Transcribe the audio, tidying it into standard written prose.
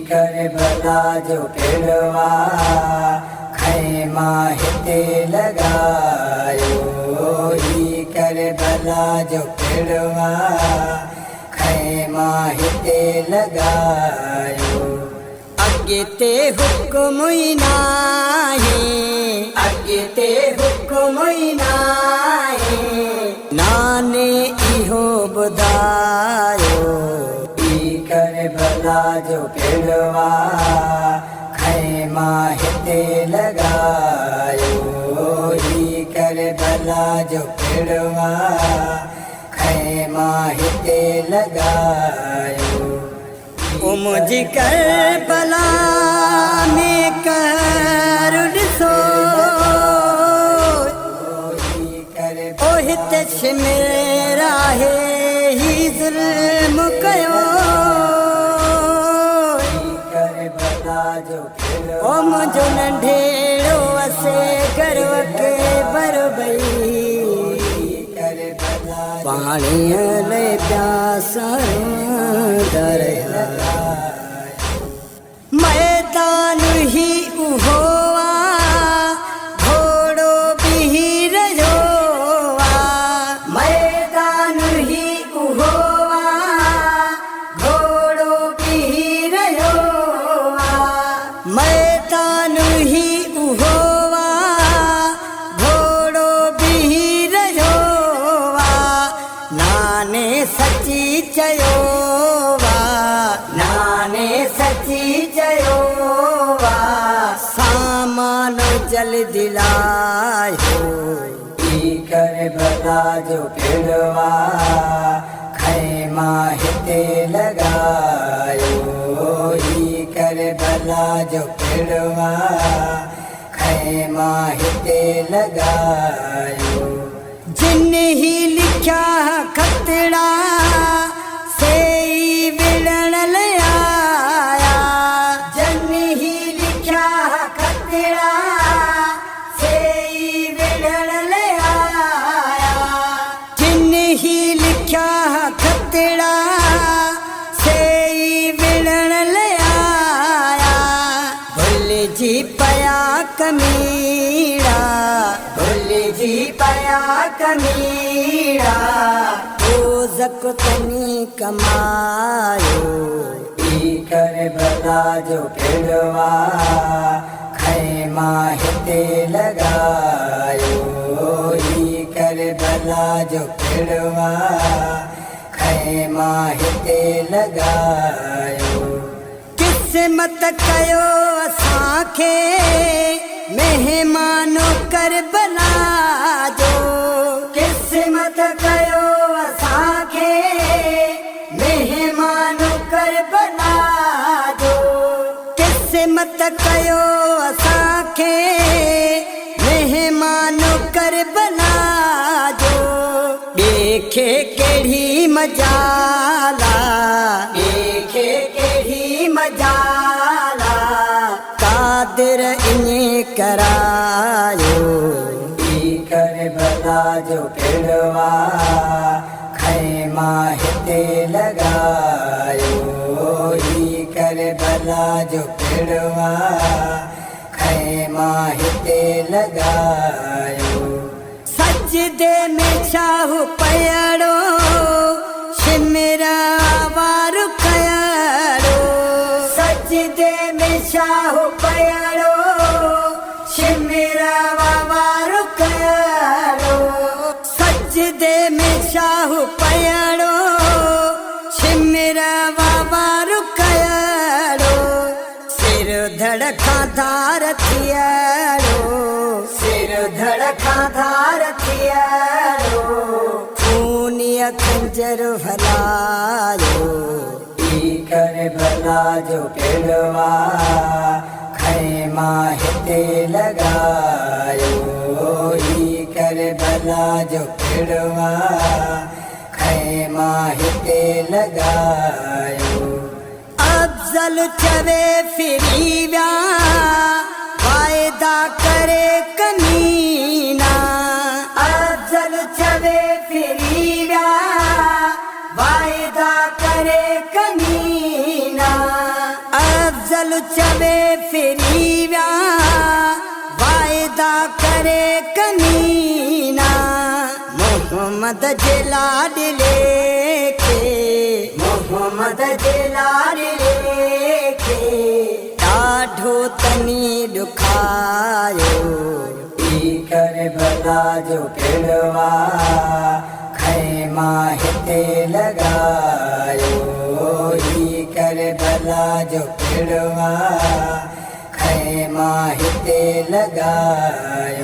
करबला जो पेड़वा खैमा हिते लगायो। करबला जो पेड़वा खैमा हिते लगायो। अॻिते हुक्म ई नाहे, अॻिते हुक्म ई नाहे, नाने इहो ॿुधायो। करबला जो पेड़वा खैमा हिते लगायो। करबला जो पेड़वा खैमा हिते लगायो। ओ मुझी करबला में कर ॾिसो, ओ हिते शिमिर आहे ही ज़ुल्म कयो। ओ मुझो नंढेड़ो असे गर्व के बरबई, पाणीअ ले प्यासा दरिया। मैदान ही उहो आ घोड़ो बिही रहियो आ। मैदान ही उहो आ घोड़ो बिही रहियो आ। मैदान ही उहो आ घोड़ो बिही रहियो आ। नाने सची चयो वा, नाने सची चयो वा, सामान जल्दी लायो। करबला जो पेड़वा खैमा हिते लगायो। करबला जो पेड़वा खैमा हिते लगायो। जिन ही लिखा खतड़ा से विड़न ले आया। जिन ही लिखा खतड़ा से विड़न ले आया। जिन ही लिखा खतड़ा से विड़न ले आया। भुल जी पया कमीड़ा, भुल जी पया कमीड़ा, रोज़क तनी कमायो। करबला जो पेड़वा खैमा हिते लगायो। करबला जो पेड़वा खैमा हिते लगायो। किस्मत कयो असांखे मेहमानो करबला जो। किस्मत कयो असांखे मेहमानो करबला जो। किस्मत कयो असांखे मेहमानो करबला जो। देखे केड़ी मजाला, देखे केड़ी मजाला, कादिर इने करायो। करबला जो पेड़वा खैमा हिते लगायो। करबला जो पेड़वा खैमा हिते लगायो। सजदे में छाहु पयड़ो शिमिरा वारु कयड़ो। सजदे में छाहु पयड़ो शिमिरा वारु कयड़ो। सजदे में छाहु पयड़ो शिमिरा वारु कयड़ो। सिर धड़का धार थियड़ो, सिर धड़का धार थियड़ो, खूनिया खंजर हलायो। करबला जो पेड़वा खैमा हिते लगायो। करबला जो पेड़वा खैमा हिते लगायो। अफजल चवे फिरी व्या वायदा करे कमीना। अफजल चवे फिरी व्या वायदा करे कमीना। अफजल चवे फिरी व्या वायदा करे कनीना मोहम्मद जे लाडले के मोहम्मद जे लाडले के ॾाढो तनी ॾुखायो पी कर भला जो पिड़वा खैमा हिते लगायो ही कर भला जो पिड़वा खैमा हिते लगायो।